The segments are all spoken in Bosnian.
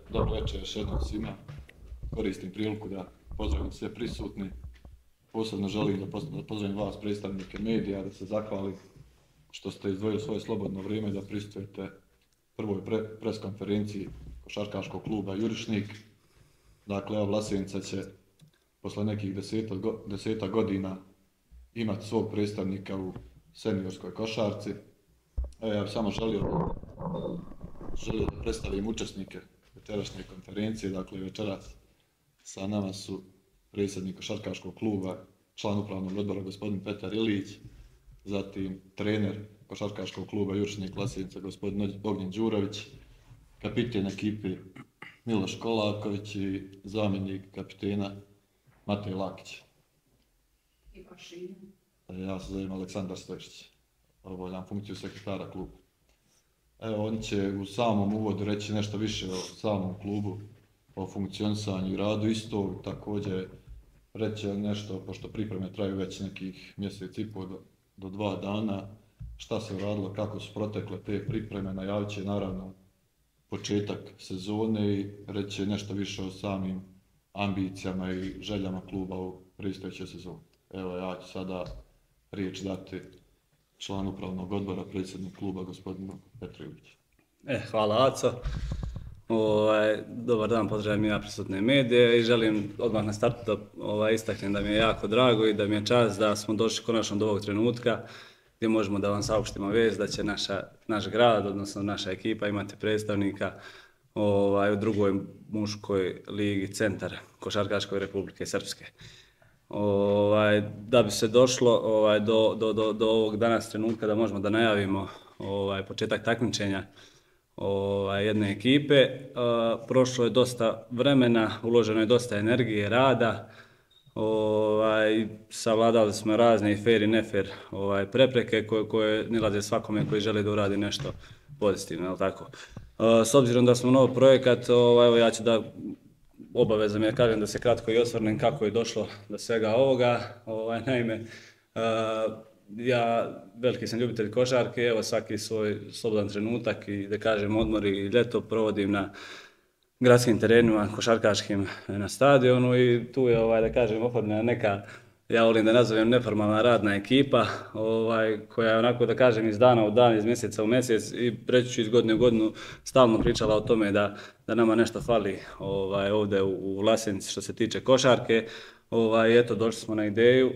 Dobro večer još jednom svima. Koristim priliku da pozdravim sve prisutni. Posebno želim da pozdravim vas, predstavnike medija, da se zahvalim što ste izdvojili svoje slobodno vrijeme da prisustujete prvoj pres konferenciji košarkaškog kluba Jurišnik. Dakle, ova Vlasenica će posle nekih deseta godina imati svog predstavnika u seniorskoj košarci. Evo, ja bih samo želio da predstavim učesnike večerašnje konferencije. Dakle, večeras sa nama su predsjednik košarkaškog kluba, član upravnog odbora gospodin Petar Ilić, zatim trener košarkaškog kluba Jurišnik Vlasenica gospodin Ognjen Đurović, kapiten ekipe Miloš Kolaković i zamjenik kapitena Matej Lakić. I vaš ime? Ja se zovem Aleksandar Stojčić, obavljam funkciju sekretara kluba. Evo, oni će u samom uvodu reći nešto više o samom klubu, o funkcionisanju i radu istog, također reći nešto, pošto pripreme traju već nekih mjesec i pol do 2 dana, šta se radilo, kako su protekle te pripreme, najavit će naravno početak sezone i reći nešto više o samim ambicijama i željama kluba u predstojećoj sezoni. Evo, ja ću sada riječ dati član upravnog odbora, predsjednik kluba, gospodinu Petru Iliću. Hvala, Aco. Dobar dan, pozdravljam ja prisutne medije i želim odmah na startu da istaknem da mi je jako drago i da mi je čast da smo došli konačno do ovog trenutka gdje možemo da vam saopštimo vijest da će naš grad, odnosno naša ekipa imati predstavnika u drugoj muškoj ligi Centar Košarkaškoj Republike Srpske. Da bi se došlo do ovog danas trenutka da možemo da najavimo početak takmičenja jedne ekipe, prošlo je dosta vremena, uloženo je dosta energije, rada, savladali smo razne i fair i nefair prepreke koje nilaze svakome koji želi da uradi nešto pozitivno, jel tako? S obzirom da smo nov projekat, ja ću da obavezam ja kažem da se kratko i osvrnem kako je došlo do svega ovoga. Naime, ja veliki sam ljubitelj košarke, evo svaki svoj slobodan trenutak i da kažem odmor i ljeto provodim na gradskim terenima košarkaškim na stadionu i tu je da kažem oformljena neka, ja volim da nazovem neformalna radna ekipa koja je onako da kažem iz dana u dan, iz mjeseca u mjesec i reći ću iz godine u godinu stalno pričala o tome da nama nešto fali ovdje u Vlasenici što se tiče košarke. Eto, došli smo na ideju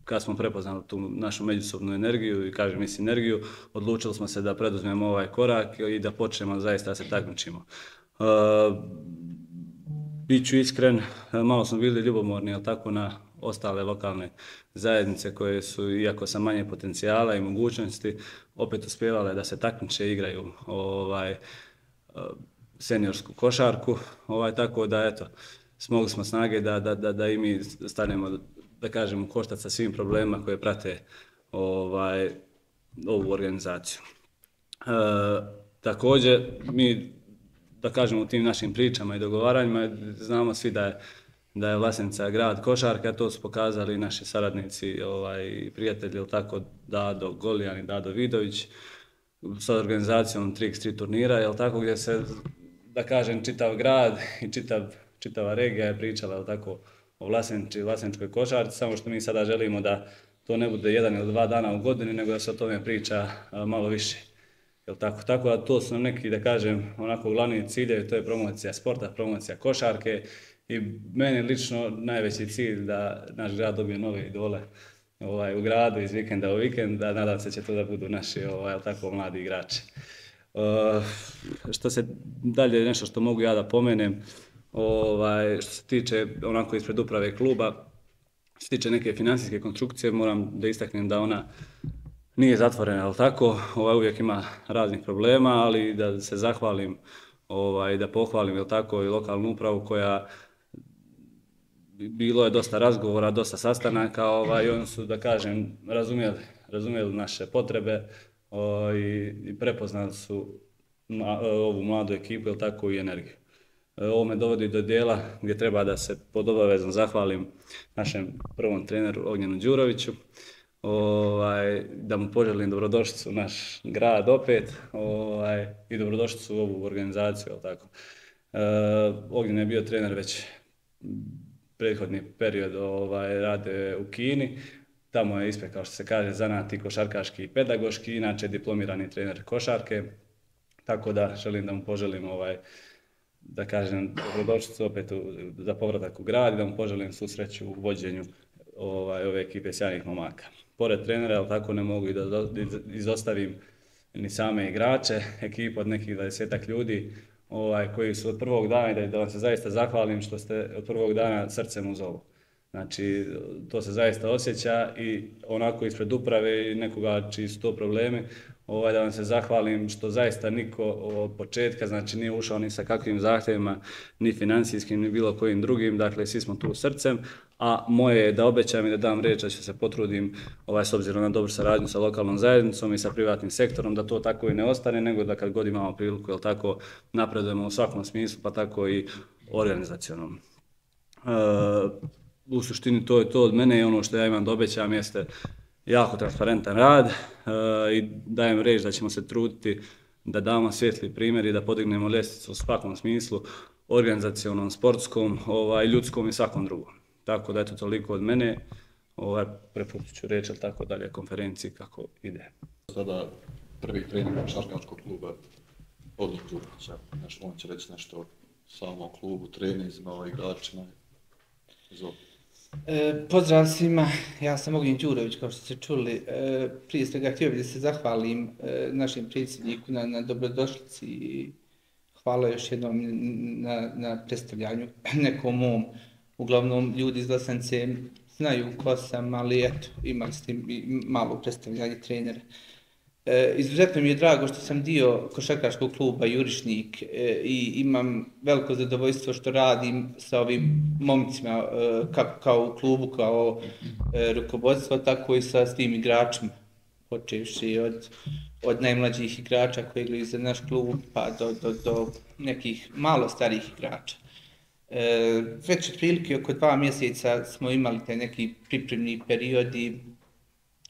kad smo prepoznali tu našu međusobnu energiju i kažem i sinergiju, odlučili smo se da preduzmemo ovaj korak i da počnemo zaista da se takmičimo. Biću iskren, malo smo bili ljubomorni, jel tako, na ostale lokalne zajednice koje su, iako sa manje potencijala i mogućnosti, opet uspjevale da se takmiče i igraju seniorsku košarku, tako da eto, smogli smo snage da i mi stanemo, da kažem, u koštac sa svim problemima koje prate ovu organizaciju. Također, mi, da kažem, u tim našim pričama i dogovaranjima, znamo svi da je Vlasenica grad košarke, a to su pokazali naši saradnici i prijatelji, ili tako, Dado Golijan i Dado Vidović, sa organizacijom 3x3 turnira, jel tako, gdje se, da kažem, čitav grad i čitava regija je pričala, jel tako, o Vlasenici i vlaseničkoj košarci, samo što mi sada želimo da to ne bude 1 ili 2 dana u godini, nego da se o tome priča malo više. Tako da to su neki, da kažem, onako glavni ciljevi, to je promocija sporta, promocija košarke i meni lično najveći cilj da naš grad dobije nove idole u gradu iz vikenda u vikend, da nadam se će to da budu naši tako mladi igrači. Što se dalje nešto što mogu ja da pomenem, što se tiče onako ispred uprave kluba, što se tiče neke financijske konstrukcije, moram da istaknem da ona nije zatvorena, ali tako, uvijek ima raznih problema, ali da se zahvalim i da pohvalim, jel tako, i lokalnu upravu koja bilo je dosta razgovora, dosta sastanaka i oni su, da kažem, razumjeli naše potrebe i prepoznali su ovu mladu ekipu, jel tako, i energiju. Ovo me dovodi do dijela gdje treba da se pod obavezom zahvalim našem prvom treneru Ognjenu Đuroviću, da mu poželim dobrodošlicu u naš grad opet i dobrodošlicu u ovu organizaciju, jel tako. Ognjen je bio trener već prethodni period rade u Kini, tamo je ispred, kao što se kaže, zanat i košarkaški i pedagoški, inače diplomirani trener košarke, tako da želim da mu poželim da kažem dobrodošlicu opet za povratak u grad i da mu poželim svu sreću u vođenju ove ekipe sjajnih momaka. Pored trenera, ali tako ne mogu i da izostavim ni same igrače, ekipu od nekih 20-ak ljudi koji su od prvog dana, i da vam se zaista zahvalim što ste od prvog dana srcem uz ovo. Znači, to se zaista osjeća i onako ispred uprave i nekoga čiji su to problemi, da vam se zahvalim što zaista niko od početka, znači nije ušao ni sa kakvim zahtjevima, ni financijskim, ni bilo kojim drugim, dakle svi smo tu srcem, a moje je da obećam i da dam riječ da ću se potrudim, s obzirom na dobru saradnju sa lokalnom zajednicom i sa privatnim sektorom, da to tako i ne ostane, nego da kad god imamo priliku, jel tako, napredujemo u svakom smislu, pa tako i organizacionalno. U suštini to je to od mene i ono što ja imam da obećam jeste jako transparentan rad i dajem riječ da ćemo se truditi da damo svijetli primjer i da podignemo ljestvicu u svakom smislu, organizacionalnom, sportskom, ljudskom i svakom drugom. Tako da eto toliko od mene, prepustit ću riječ, ali tako dalje, konferenciji kako ide. Sada prvi trener košarkaškog kluba Ognjen Đurović, on će reći nešto o samom klubu, trenerzima, igračima. Pozdrav svima, ja sam Ognjen Đurović, kao što ste čuli. Prije svega htio bih da se zahvalim našem predsjedniku na dobrodošlici i hvala još jednom na predstavljanju nekom mom. Uglavnom, ljudi iz Losance znaju ko sam, ali eto, imali ste malo predstavljanje trenera. Izuzetno mi je drago što sam dio košarkaškog kluba Jurišnik i imam veliko zadovoljstvo što radim sa ovim momcima kao u klubu, kao rukovodstvo, tako i sa tim igračima, počevši od najmlađih igrača koji igraju za naš klub pa do nekih malo starijih igrača. Već otprilike oko 2 mjeseca smo imali taj neki pripremni period i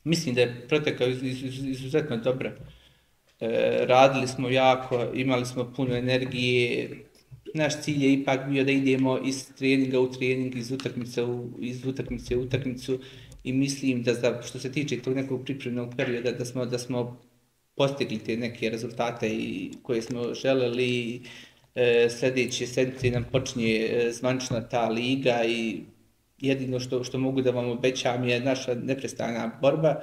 mislim da je protekao izuzetno dobro. Radili smo jako, imali smo puno energije. Naš cilj je ipak bio da idemo iz treninga u trening, iz utakmice u utakmicu i mislim da što se tiče tog nekog pripremnog perioda da smo postigli te neke rezultate koje smo želeli. Sljedeće sedmice nam počinje zvanično ta liga i jedino što mogu da vam obećam je naša neprestana borba,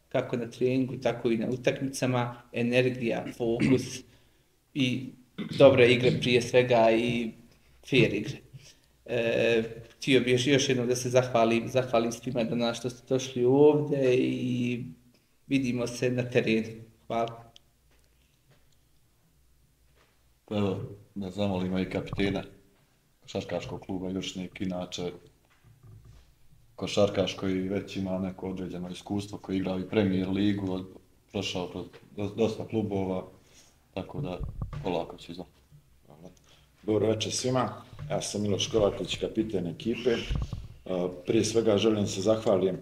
kako na treningu, tako i na utakmicama, energija, fokus i dobre igre prije svega i fair igre. Htio bih još jednom da se zahvalim svima danas što ste došli ovdje i vidimo se na terenu. Hvala. Evo, da zamolimo i kapitena košarkaškog kluba Jurišnik, inače košarkaš koji već ima neko određeno iskustvo, koji igrao i Premier ligu, prošao kroz dosta klubova, tako da polako će za. Dobro večer svima, ja sam Miloš Kovaković, kapiten ekipe. Prije svega želim se zahvalim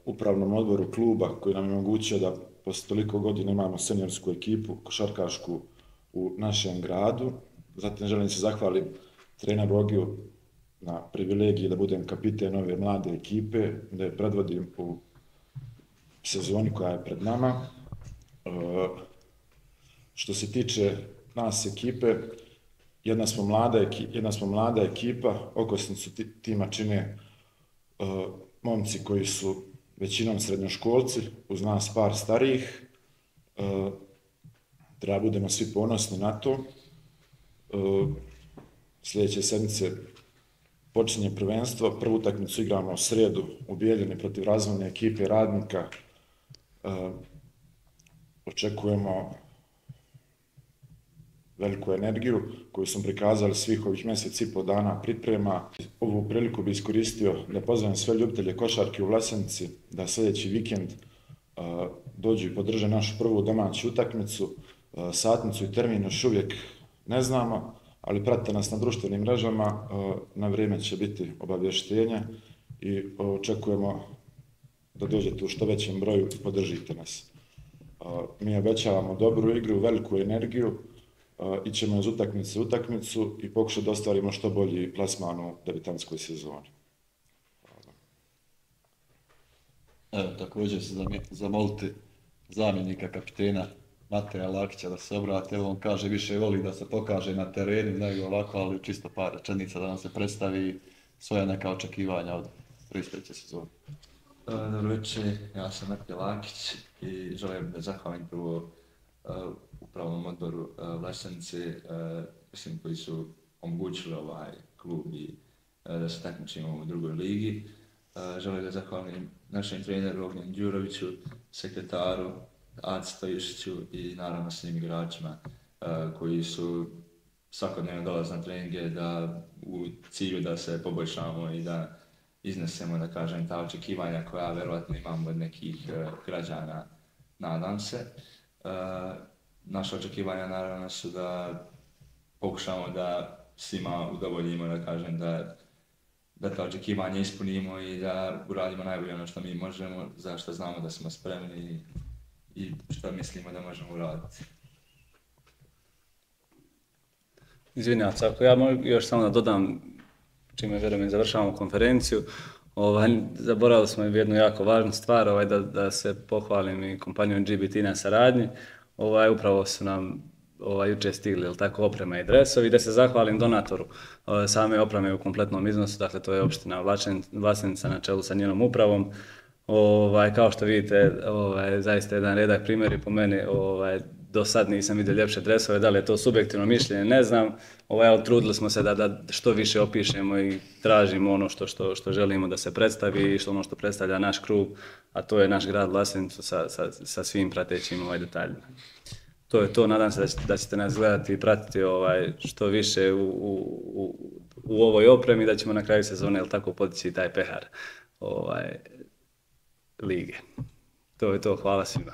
upravnom odboru kluba koji nam je omogućio da posle toliko godina imamo seniorsku ekipu košarkašku u našem gradu. Zatim želim se zahvalim treneru Ogiju na privilegiji da budem kapiten ove mlade ekipe, da je predvodim u sezoni koja je pred nama. Što se tiče nas ekipe, jedna smo mlada ekipa, okosnicu tima čine momci koji su većinom srednjoškolci, uz nas par starijih. Treba budemo svi ponosni na to. Sljedeće sedmice počinje prvenstvo, prvu utakmicu igramo u srijedu u Bijeljini protiv razvojne ekipe Radnika. Očekujemo veliku energiju koju smo prikazali svih ovih mjesec i pol dana priprema. Ovu priliku bi iskoristio da pozovem sve ljubitelje košarke u Vlasenica da sljedeći vikend dođu i podrže našu prvu domaću utakmicu. Satnicu i termin još uvijek ne znamo, ali pratite nas na društvenim mrežama, na vrijeme će biti obavještenje i očekujemo da dođete u što većem broju i podržite nas. Mi obećavamo dobru igru, veliku energiju, ićemo iz utakmice u utakmicu i pokušati da ostvarimo što bolji plasman u debitanskoj sezoni. Evo, također se zamoliti zamjenika kapitena Mateja Lakića da se obrati. Evo, on kaže više voli da se pokaže na terenu nego ovako, ali čisto par rečenica da nam se predstavi svoja neka očekivanja od predstojeće sezone. Dobro večer, ja sam Matej Lakić i želim da zahvalim prvo upravnom odboru Vlašćanice, mislim koji su omogućili ovaj klub i da se takmičimo u drugoj ligi. Želim da zahvalim našem treneru Ognjenu Đuroviću, sekretaru Aci Stojišiću i naravno svim igračima koji su svakodnevno dolaze na treninge da u cilju da se poboljšamo i da iznesemo, da kažem, ta očekivanja koja vjerovatno imamo od nekih građana, nadam se. Naša očekivanja naravno su da pokušamo da svima udovoljimo, da kažem, da ta očekivanja ispunimo i da uradimo najbolje ono što mi možemo, za što znamo da smo spremni i što mislimo da možemo uraditi. Izvinjavam se, ako ja mogu još samo da dodam, čime vjerujem i završavamo konferenciju, zaboravili smo jednu jako važnu stvar, da se pohvalim i kompanijom GBT na saradnji. Upravo su nam jučer stigli oprema i dresovi, da se zahvalim donatoru same opreme u kompletnom iznosu, dakle to je opština Vlasenica na čelu sa njenom upravom. Kao što vidite, zaista jedan redak primjer i po meni do sad nisam vidio ljepše dresove, da li je to subjektivno mišljenje, ne znam, ali trudili smo se da što više opišemo i tražimo ono što želimo da se predstavi i ono što predstavlja naš klub, a to je naš grad Vlasenicu sa svim pratećim detaljima. To je to, nadam se da ćete nas gledati i pratiti što više u ovoj opremi, da ćemo na kraju sezone tako podići taj pehar lige. To je to, hvala svima.